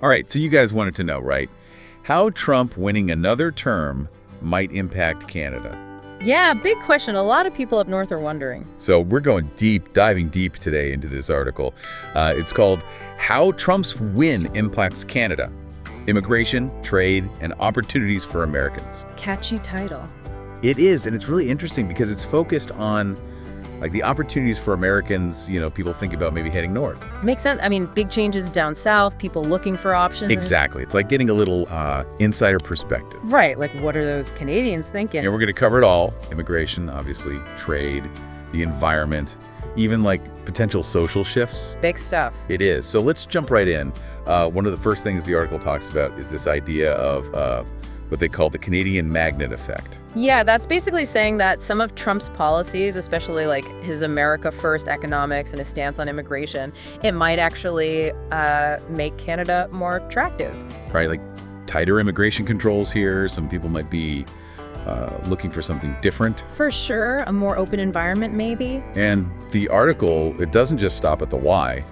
All right, so you guys wanted to know, right? How Trump winning another term might impact Canada. Yeah, big question. A lot of people up north are wondering. So we're going deep, diving deep today into this article. It's called How Trump's Win Impacts Canada: Immigration, Trade, and Opportunities for Americans. Catchy title. It is, and it's really interesting because it's focused on like the opportunities for Americans, people thinking about maybe heading north. Makes sense. I mean, big changes down south, people looking for options. Exactly. It's like getting a little insider perspective. Right. Like, what are those Canadians thinking? And we're going to cover it all. Immigration, obviously, trade, the environment, even like potential social shifts. Big stuff. It is. So let's jump right in. One of the first things the article talks about is this idea of what they call the Canadian magnet effect. Yeah, that's basically saying that some of Trump's policies, especially like his America First economics and his stance on immigration, it might actually make Canada more attractive. Right, like tighter immigration controls here. Some people might be looking for something different. For sure, a more open environment maybe. And the article, it doesn't just stop at the why.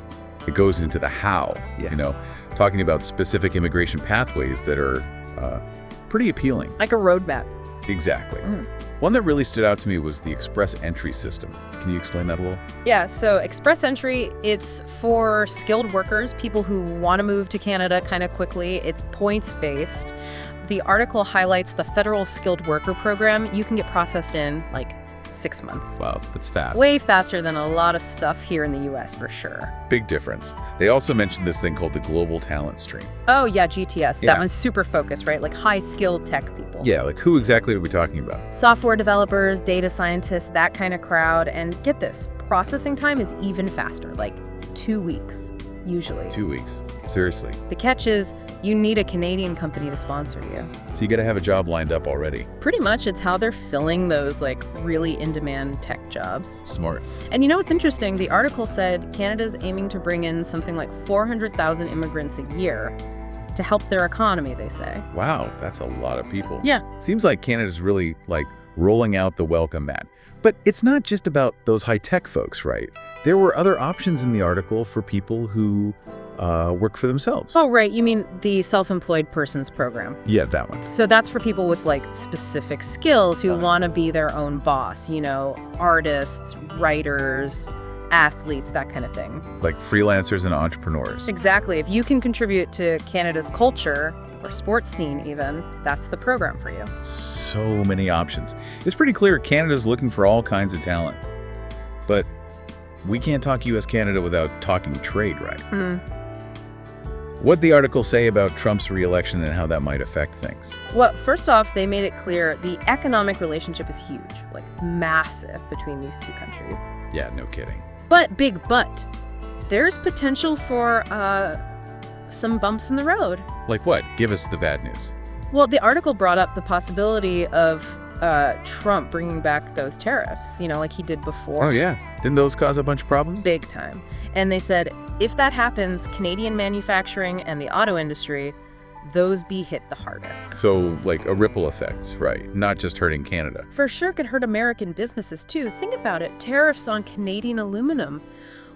It goes into the how, talking about specific immigration pathways that are pretty appealing. Like a roadmap. Exactly. One that really stood out to me was the express entry system. Can you explain that a little? Yeah, so express entry, it's for skilled workers, people who want to move to Canada kind of quickly. It's points-based. The article highlights the federal skilled worker program. You can get processed in like 6 months. Wow, that's fast. Way faster than a lot of stuff here in the U.S. for sure. Big difference. They also mentioned this thing called the Global Talent Stream. Oh, yeah, GTS. Yeah. That one's super focused, right? Like high-skilled tech people. Yeah, like who exactly are we talking about? Software developers, data scientists, that kind of crowd. And get this, processing time is even faster, like 2 weeks, usually. 2 weeks. Seriously. The catch is you need a Canadian company to sponsor you. So you got to have a job lined up already. Pretty much, it's how they're filling those like really in-demand tech jobs. Smart. And you know what's interesting? The article said Canada's aiming to bring in something like 400,000 immigrants a year to help their economy, they say. Wow, that's a lot of people. Yeah. Seems like Canada's really like rolling out the welcome mat. But it's not just about those high-tech folks, right? There were other options in the article for people who work for themselves. Oh, right. You mean the self-employed persons program. Yeah, that one. So that's for people with like specific skills who want to be their own boss, artists, writers, athletes, that kind of thing. Like freelancers and entrepreneurs. Exactly. If you can contribute to Canada's culture or sports scene even, that's the program for you. So many options. It's pretty clear Canada's looking for all kinds of talent. But we can't talk U.S.-Canada without talking trade, right? What'd the article say about Trump's re-election and how that might affect things? Well, first off, they made it clear the economic relationship is huge, like massive between these two countries. Yeah, no kidding. But, there's potential for some bumps in the road. Like what? Give us the bad news. Well, the article brought up the possibility of Trump bringing back those tariffs, like he did before. Oh, yeah. Didn't those cause a bunch of problems? Big time. And they said, if that happens, Canadian manufacturing and the auto industry, those be hit the hardest. So, like a ripple effect, right? Not just hurting Canada. For sure could hurt American businesses, too. Think about it. Tariffs on Canadian aluminum.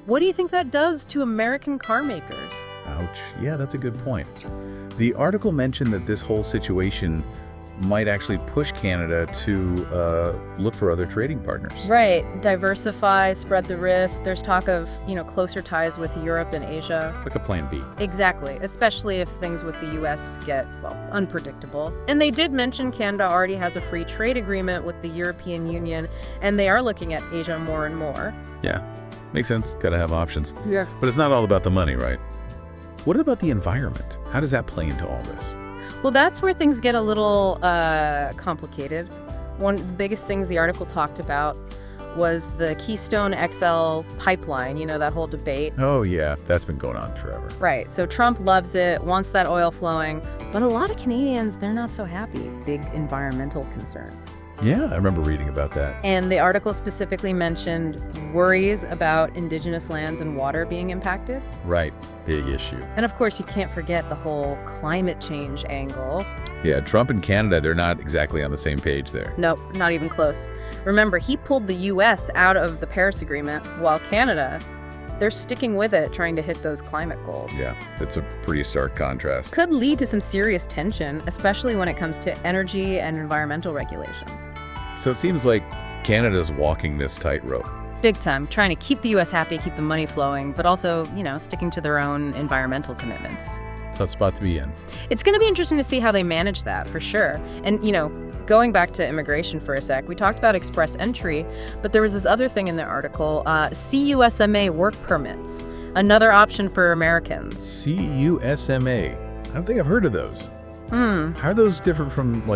What do you think that does to American car makers? Ouch. Yeah, that's a good point. The article mentioned that this whole situation might actually push Canada to look for other trading partners. Right. Diversify, spread the risk. There's talk of, closer ties with Europe and Asia. Like a plan B. Exactly. Especially if things with the U.S. get, unpredictable. And they did mention Canada already has a free trade agreement with the European Union, and they are looking at Asia more and more. Yeah. Makes sense. Got to have options. Yeah. But it's not all about the money, right? What about the environment? How does that play into all this? Well, that's where things get a little complicated. One of the biggest things the article talked about was the Keystone XL pipeline, that whole debate. Oh, yeah. That's been going on forever. Right. So Trump loves it, wants that oil flowing. But a lot of Canadians, they're not so happy. Big environmental concerns. Yeah, I remember reading about that. And the article specifically mentioned worries about Indigenous lands and water being impacted. Right. Big issue. And of course, you can't forget the whole climate change angle. Yeah, Trump and Canada, they're not exactly on the same page there. Nope, not even close. Remember, he pulled the U.S. out of the Paris Agreement while Canada they're sticking with it, trying to hit those climate goals. Yeah, it's a pretty stark contrast. Could lead to some serious tension, especially when it comes to energy and environmental regulations. So it seems like Canada's walking this tightrope. Big time, trying to keep the U.S. happy, keep the money flowing, but also, sticking to their own environmental commitments. Tough spot to be in. It's going to be interesting to see how they manage that, for sure. And, going back to immigration for a sec, we talked about express entry, but there was this other thing in the article, CUSMA work permits, another option for Americans. CUSMA. I don't think I've heard of those. How are those different from,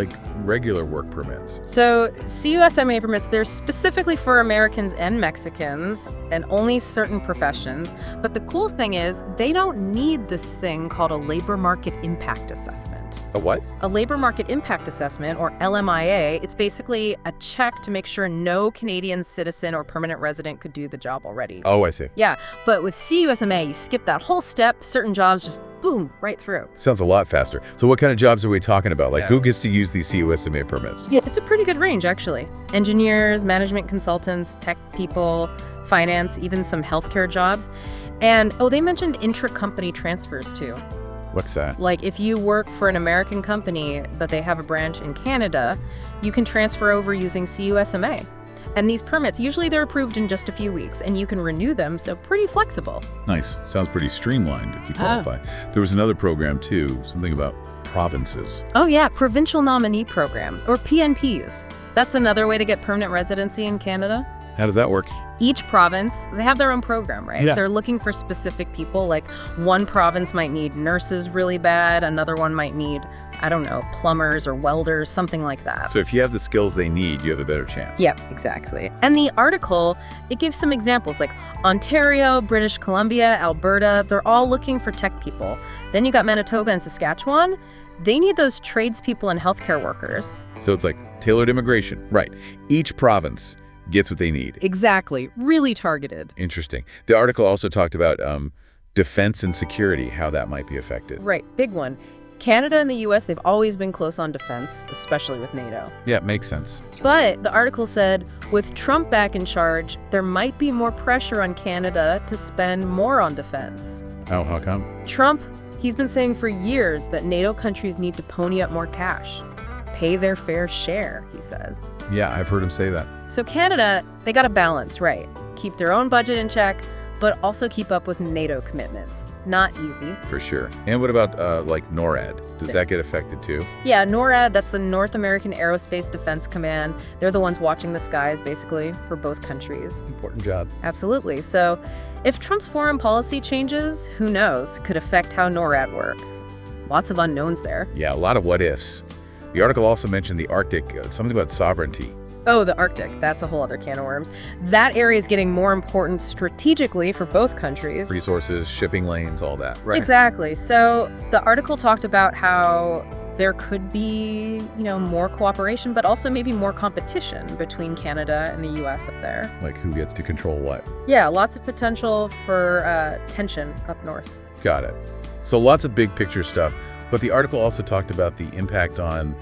regular work permits? So CUSMA permits, they're specifically for Americans and Mexicans and only certain professions. But the cool thing is they don't need this thing called a labor market impact assessment. A what? A labor market impact assessment, or LMIA, it's basically a check to make sure no Canadian citizen or permanent resident could do the job already. Oh, I see. Yeah, but with CUSMA, you skip that whole step. Certain jobs just boom, right through. Sounds a lot faster. So what kind of jobs are we talking about? Who gets to use these CUSMA permits? Yeah, it's a pretty good range, actually. Engineers, management consultants, tech people, finance, even some healthcare jobs. And, they mentioned intra-company transfers, too. What's that? Like, if you work for an American company, but they have a branch in Canada, you can transfer over using CUSMA. And these permits, usually they're approved in just a few weeks, and you can renew them, so pretty flexible. Nice. Sounds pretty streamlined if you qualify. There was another program, too, something about provinces. Oh, yeah, Provincial Nominee Program, or PNPs. That's another way to get permanent residency in Canada. How does that work? Each province, they have their own program, right? Yeah. They're looking for specific people. Like, one province might need nurses really bad. Another one might need, plumbers or welders, something like that. So if you have the skills they need, you have a better chance. Yep, exactly. And the article, it gives some examples, like Ontario, British Columbia, Alberta, they're all looking for tech people. Then you got Manitoba and Saskatchewan. They need those tradespeople and healthcare workers. So it's like tailored immigration. Right. Each province gets what they need. Exactly. Really targeted. Interesting. The article also talked about defense and security, how that might be affected. Right. Big one. Canada and the U.S., they've always been close on defense, especially with NATO. Yeah, it makes sense. But the article said, with Trump back in charge, there might be more pressure on Canada to spend more on defense. Oh, how come? Trump, he's been saying for years that NATO countries need to pony up more cash. Pay their fair share, he says. Yeah, I've heard him say that. So Canada, they got to balance, right? Keep their own budget in check, but also keep up with NATO commitments. Not easy. For sure. And what about, NORAD? Does that get affected too? Yeah, NORAD, that's the North American Aerospace Defense Command. They're the ones watching the skies, basically, for both countries. Important job. Absolutely. So if Trump's foreign policy changes, who knows, could affect how NORAD works. Lots of unknowns there. Yeah, a lot of what-ifs. The article also mentioned the Arctic, something about sovereignty. Oh, the Arctic. That's a whole other can of worms. That area is getting more important strategically for both countries. Resources, shipping lanes, all that. Right. Exactly. So the article talked about how there could be, more cooperation, but also maybe more competition between Canada and the U.S. up there. Like who gets to control what? Yeah, lots of potential for tension up north. Got it. So lots of big picture stuff. But the article also talked about the impact on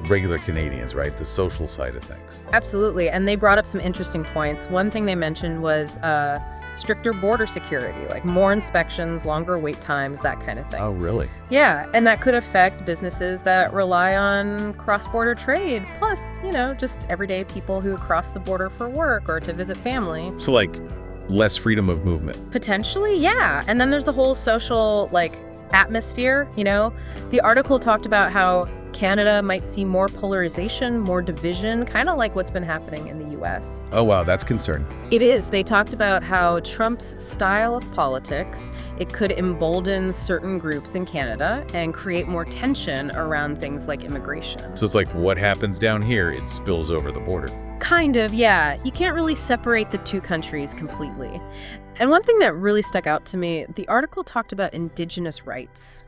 regular Canadians, right? The social side of things. Absolutely. And they brought up some interesting points. One thing they mentioned was stricter border security, like more inspections, longer wait times, that kind of thing. Oh, really? Yeah. And that could affect businesses that rely on cross-border trade. Plus, just everyday people who cross the border for work or to visit family. So less freedom of movement. Potentially, yeah. And then there's the whole social, atmosphere, The article talked about how Canada might see more polarization, more division, kind of like what's been happening in the U.S. Oh, wow, that's concerning. It is. They talked about how Trump's style of politics, it could embolden certain groups in Canada and create more tension around things like immigration. So it's like what happens down here, it spills over the border. Kind of, yeah. You can't really separate the two countries completely. And one thing that really stuck out to me, the article talked about Indigenous rights.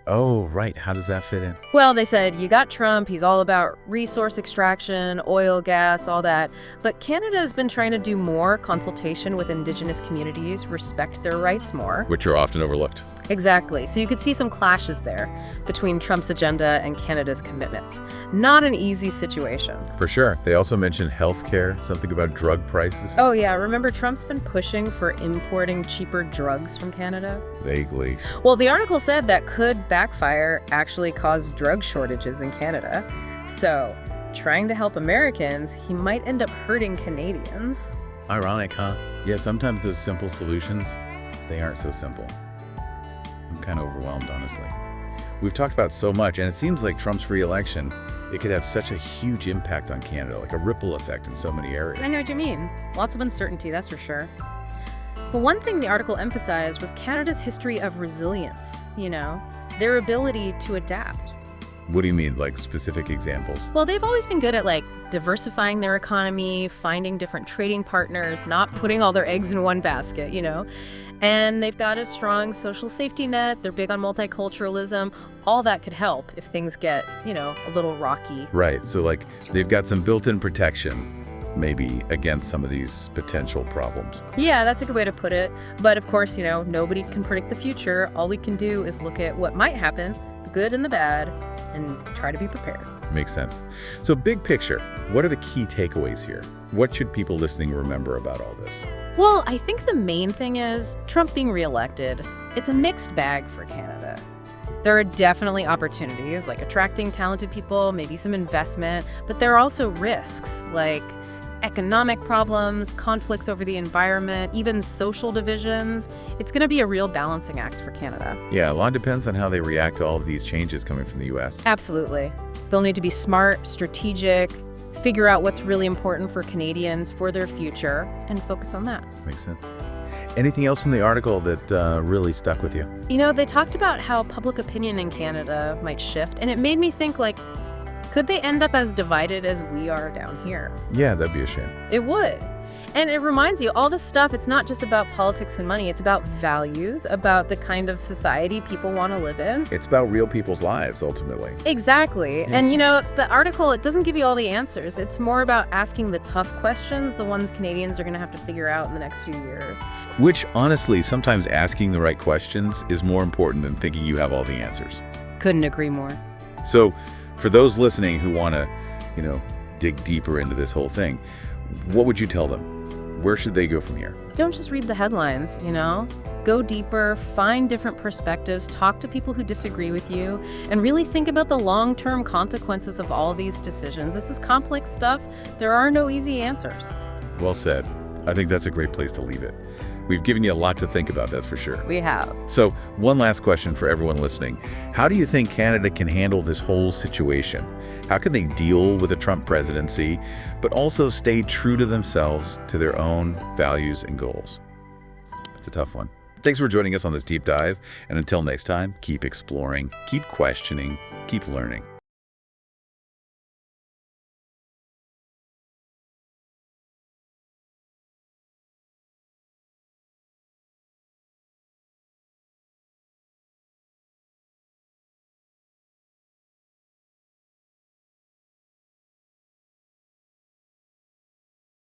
Oh, right. How does that fit in? Well, they said, you got Trump, he's all about resource extraction, oil, gas, all that. But Canada has been trying to do more consultation with Indigenous communities, respect their rights more. Which are often overlooked. Exactly. So you could see some clashes there between Trump's agenda and Canada's commitments. Not an easy situation. For sure. They also mentioned healthcare, something about drug prices. Oh, yeah. Remember, Trump's been pushing for importing cheaper drugs from Canada? Vaguely. Well, the article said that could backfire, actually cause drug shortages in Canada. So, trying to help Americans, he might end up hurting Canadians. Ironic, huh? Yeah, sometimes those simple solutions, they aren't so simple. I'm kind of overwhelmed, honestly. We've talked about so much, and it seems like Trump's re-election, it could have such a huge impact on Canada, like a ripple effect in so many areas. I know what you mean. Lots of uncertainty, that's for sure. But one thing the article emphasized was Canada's history of resilience, their ability to adapt. What do you mean, like specific examples? Well, they've always been good at diversifying their economy, finding different trading partners, not putting all their eggs in one basket, And they've got a strong social safety net. They're big on multiculturalism. All that could help if things get, a little rocky. Right. So they've got some built-in protection, maybe against some of these potential problems. Yeah, that's a good way to put it. But of course, nobody can predict the future. All we can do is look at what might happen, the good and the bad, and try to be prepared. Makes sense. So big picture, what are the key takeaways here? What should people listening remember about all this? Well, I think the main thing is Trump being reelected. It's a mixed bag for Canada. There are definitely opportunities, like attracting talented people, maybe some investment, but there are also risks, like economic problems, conflicts over the environment, even social divisions. It's going to be a real balancing act for Canada. Yeah, a lot depends on how they react to all of these changes coming from the U.S. Absolutely. They'll need to be smart, strategic, figure out what's really important for Canadians for their future, and focus on that. Makes sense. Anything else from the article that really stuck with you? They talked about how public opinion in Canada might shift, and it made me think, could they end up as divided as we are down here? Yeah, that'd be a shame. It would. And it reminds you, all this stuff, it's not just about politics and money. It's about values, about the kind of society people want to live in. It's about real people's lives, ultimately. Exactly. Yeah. And, the article, it doesn't give you all the answers. It's more about asking the tough questions, the ones Canadians are going to have to figure out in the next few years. Which, honestly, sometimes asking the right questions is more important than thinking you have all the answers. Couldn't agree more. So, for those listening who want to, dig deeper into this whole thing, what would you tell them? Where should they go from here? Don't just read the headlines, Go deeper, find different perspectives, talk to people who disagree with you, and really think about the long-term consequences of all these decisions. This is complex stuff. There are no easy answers. Well said. I think that's a great place to leave it. We've given you a lot to think about, that's for sure. We have. So, one last question for everyone listening. How do you think Canada can handle this whole situation? How can they deal with a Trump presidency, but also stay true to themselves, to their own values and goals? It's a tough one. Thanks for joining us on this deep dive. And until next time, keep exploring, keep questioning, keep learning.